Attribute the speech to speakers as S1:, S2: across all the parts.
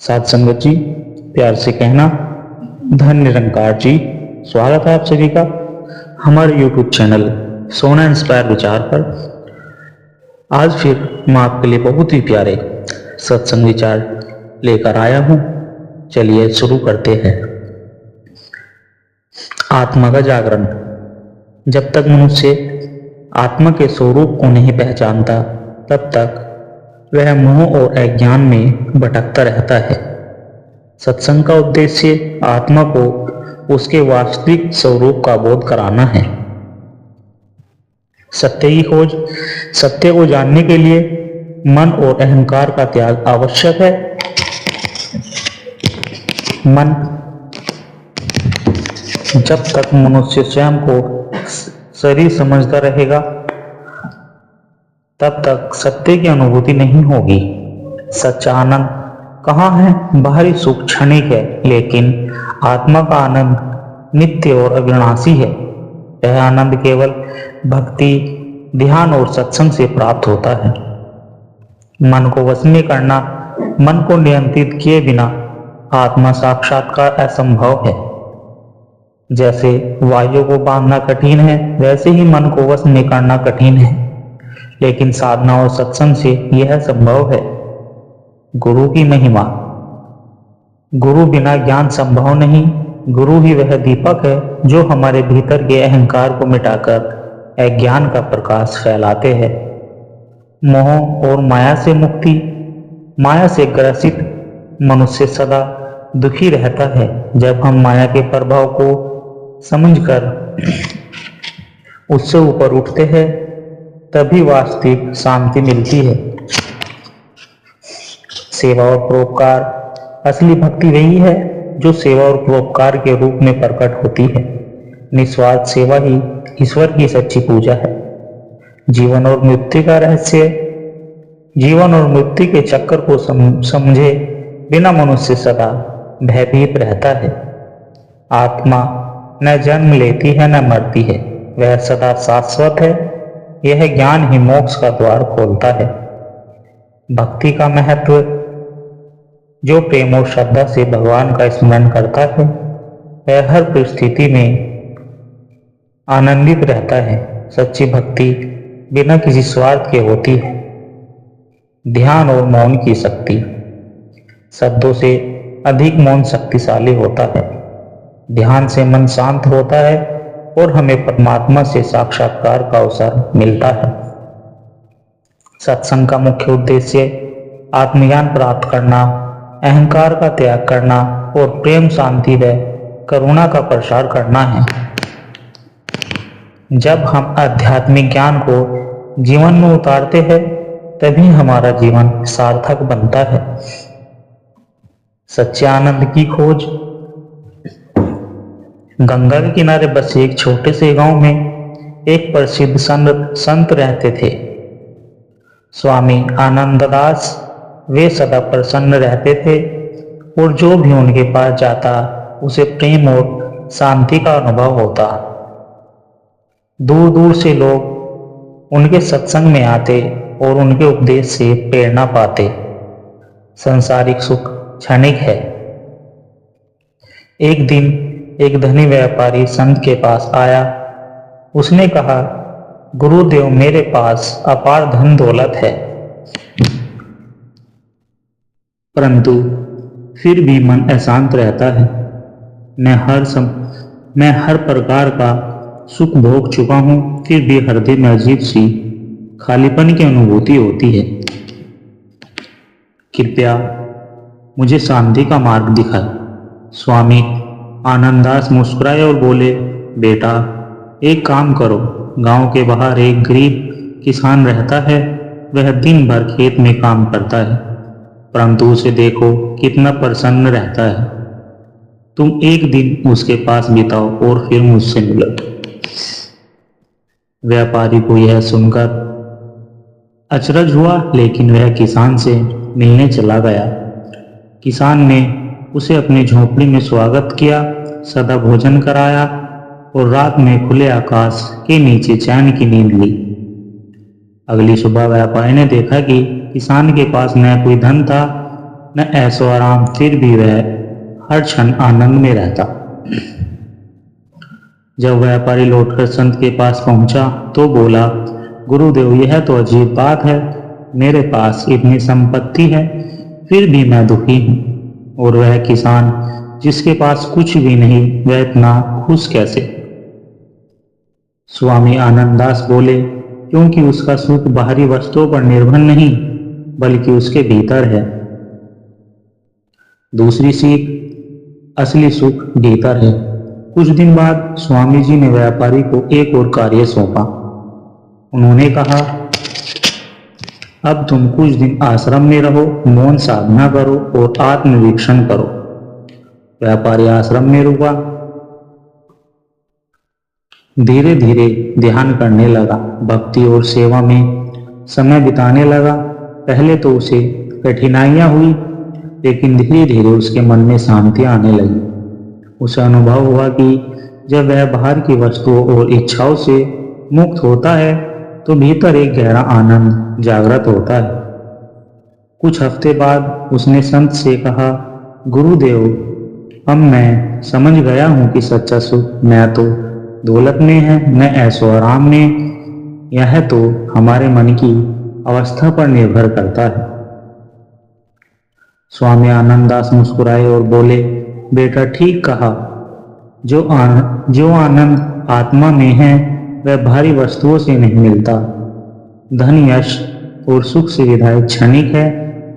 S1: साथ संगत जी, प्यार से कहना धन निरंकार जी। स्वागत है आप सभी का हमारे YouTube चैनल सोना इंस्पायर विचार पर। आज फिर मैं आपके लिए बहुत ही प्यारे सत्संग विचार लेकर आया हूँ। चलिए शुरू करते हैं। आत्मा का जागरण। जब तक मनुष्य आत्मा के स्वरूप को नहीं पहचानता तब तक वह मोह और अज्ञान में भटकता रहता है। सत्संग का उद्देश्य आत्मा को उसके वास्तविक स्वरूप का बोध कराना है। सत्य की खोज। सत्य को जानने के लिए मन और अहंकार का त्याग आवश्यक है। मन। जब तक मनुष्य स्वयं को शरीर समझता रहेगा तब तक सत्य की अनुभूति नहीं होगी। सच्चा आनंद कहाँ है? बाहरी सुख क्षणिक है, लेकिन आत्मा का आनंद नित्य और अविनाशी है। यह आनंद केवल भक्ति, ध्यान और सत्संग से प्राप्त होता है। मन को वश में करना। मन को नियंत्रित किए बिना आत्मा साक्षात्कार असंभव है। जैसे वायु को बांधना कठिन है, वैसे ही मन को वश में करना कठिन है, लेकिन साधना और सत्संग से यह संभव है। गुरु की महिमा। गुरु बिना ज्ञान संभव नहीं। गुरु ही वह दीपक है जो हमारे भीतर के अहंकार को मिटाकर अज्ञान का प्रकाश फैलाते हैं। मोह और माया से मुक्ति। माया से ग्रसित मनुष्य सदा दुखी रहता है। जब हम माया के प्रभाव को समझकर उससे ऊपर उठते हैं तभी वास्तविक शांति मिलती है। सेवा और परोपकार। असली भक्ति वही है जो सेवा और परोपकार के रूप में प्रकट होती है। निस्वार्थ सेवा ही ईश्वर की सच्ची पूजा है। जीवन और मृत्यु का रहस्य। जीवन और मृत्यु के चक्कर को समझे बिना मनुष्य सदा भयभीत रहता है। आत्मा न जन्म लेती है न मरती है, वह सदा शाश्वत है। यह ज्ञान ही मोक्ष का द्वार खोलता है। भक्ति का महत्व। जो प्रेम और श्रद्धा से भगवान का स्मरण करता है वह हर परिस्थिति में आनंदित रहता है। सच्ची भक्ति बिना किसी स्वार्थ के होती है। ध्यान और मौन की शक्ति। शब्दों से अधिक मौन शक्तिशाली होता है। ध्यान से मन शांत होता है और हमें परमात्मा से साक्षात्कार का अवसर मिलता है। सत्संग का मुख्य उद्देश्य आत्मज्ञान प्राप्त करना, अहंकार का त्याग करना और प्रेम, शांति व करुणा का प्रसार करना है। जब हम आध्यात्मिक ज्ञान को जीवन में उतारते हैं तभी हमारा जीवन सार्थक बनता है। सच्चे आनंद की खोज। गंगा के किनारे बसे एक छोटे से गांव में एक प्रसिद्ध संत रहते थे, स्वामी आनंददास। वे सदा प्रसन्न रहते थे और जो भी उनके पास जाता उसे प्रेम और शांति का अनुभव होता। दूर दूर से लोग उनके सत्संग में आते और उनके उपदेश से प्रेरणा पाते। सांसारिक सुख क्षणिक है। एक दिन एक धनी व्यापारी संत के पास आया। उसने कहा, गुरुदेव, मेरे पास अपार धन दौलत है, परंतु फिर भी मन अशांत रहता है। मैं हर प्रकार का सुख भोग चुका हूं, फिर भी हृदय में अजीब सी खालीपन की अनुभूति होती है। कृपया मुझे शांति का मार्ग दिखाएं। स्वामी आनंददास मुस्कुराए और बोले, बेटा, एक काम करो। गांव के बाहर एक गरीब किसान रहता है। वह दिन भर खेत में काम करता है, परंतु उसे देखो कितना प्रसन्न रहता है। तुम एक दिन उसके पास बिताओ और फिर मुझसे मिलो। व्यापारी को यह सुनकर अचरज हुआ, लेकिन वह किसान से मिलने चला गया। किसान ने उसे अपनी झोंपड़ी में स्वागत किया, सदा भोजन कराया और रात में खुले आकाश के नीचे चैन की नींद ली। अगली सुबह व्यापारी ने देखा कि किसान के पास न कोई धन था न ऐसो आराम, फिर भी वह हर क्षण आनंद में रहता। जब व्यापारी लौटकर संत के पास पहुंचा तो बोला, गुरुदेव, यह तो अजीब बात है। मेरे पास इतनी संपत्ति है, फिर भी मैं दुखी हूं, और वह किसान जिसके पास कुछ भी नहीं, वह इतना खुश कैसे? स्वामी आनंददास बोले, क्योंकि उसका सुख बाहरी वस्तुओं पर निर्भर नहीं, बल्कि उसके भीतर है। दूसरी सीख, असली सुख भीतर है। कुछ दिन बाद स्वामी जी ने व्यापारी को एक और कार्य सौंपा। उन्होंने कहा, अब तुम कुछ दिन आश्रम में रहो, मौन साधना करो और आत्मवीक्षण करो। व्यापारी आश्रम में रुका, धीरे धीरे ध्यान करने लगा, भक्ति और सेवा में समय बिताने लगा। पहले तो उसे कठिनाइयां हुई, लेकिन धीरे धीरे उसके मन में शांति आने लगी। उसे अनुभव हुआ कि जब वह बाहर की वस्तुओं और इच्छाओं से मुक्त होता है तो भीतर एक गहरा आनंद जागृत होता है। कुछ हफ्ते बाद उसने संत से कहा, गुरुदेव, अब मैं समझ गया हूं कि सच्चा सुख न तो दौलत में है, न ऐशो आराम में। यह तो हमारे मन की अवस्था पर निर्भर करता है। स्वामी आनंददास मुस्कुराए और बोले, बेटा, ठीक कहा। जो आनंद आत्मा में है वह भारी वस्तुओं से नहीं मिलता। धन, यश और सुख सुविधाएं क्षणिक है,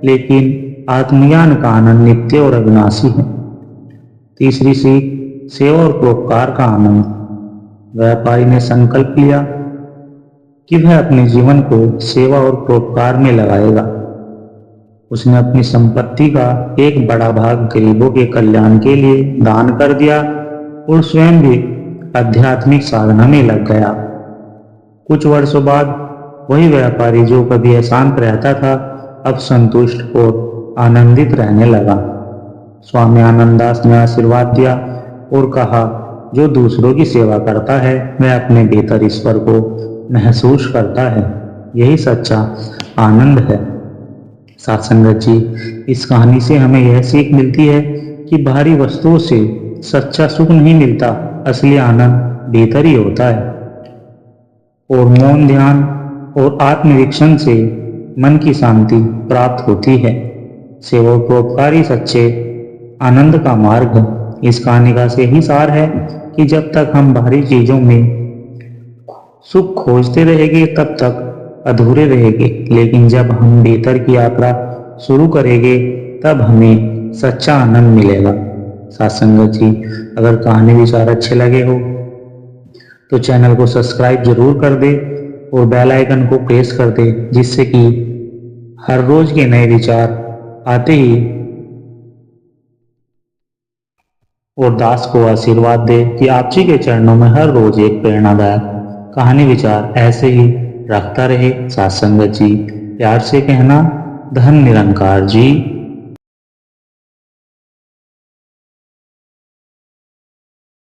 S1: लेकिन आत्मज्ञान का आनंद नित्य और अविनाशी है। तीसरी सीख, सेवा और परोपकार का आनंद। व्यापारी ने संकल्प लिया कि वह अपने जीवन को सेवा और परोपकार में लगाएगा। उसने अपनी संपत्ति का एक बड़ा भाग गरीबों के कल्याण के लिए दान कर दिया और स्वयं भी आध्यात्मिक साधना में लग गया। कुछ वर्षों बाद वही व्यापारी जो कभी अशांत रहता था, अब संतुष्ट और आनंदित रहने लगा। स्वामी आनंददास ने आशीर्वाद दिया और कहा, जो दूसरों की सेवा करता है वह अपने भीतर ईश्वर को महसूस करता है। यही सच्चा आनंद है। साथ संगत जी, इस कहानी से हमें यह सीख मिलती है कि बाहरी वस्तुओं से सच्चा सुख नहीं मिलता, असली आनंद भीतर ही होता है। और मौन, ध्यान और आत्मवीक्षण से मन की शांति प्राप्त होती है। सेवा और परोपकार ही सच्चे आनंद का मार्ग है। इस कहानी का यही सार है कि जब तक हम बाहरी चीजों में सुख खोजते रहेंगे तब तक अधूरे रहेंगे, लेकिन जब हम भीतर की यात्रा शुरू करेंगे तब हमें सच्चा आनंद मिलेगा। साथ संगत जी, अगर कहानी विचार अच्छे लगे हो तो चैनल को सब्सक्राइब जरूर कर दे और बेल आइकन को प्रेस कर दे, जिससे कि हर रोज के नए विचार आते ही और दास को आशीर्वाद दे कि आप जी के चरणों में हर रोज एक प्रेरणादायक कहानी विचार ऐसे ही रखता रहे। साथ संगत जी, प्यार से कहना, धन निरंकार जी।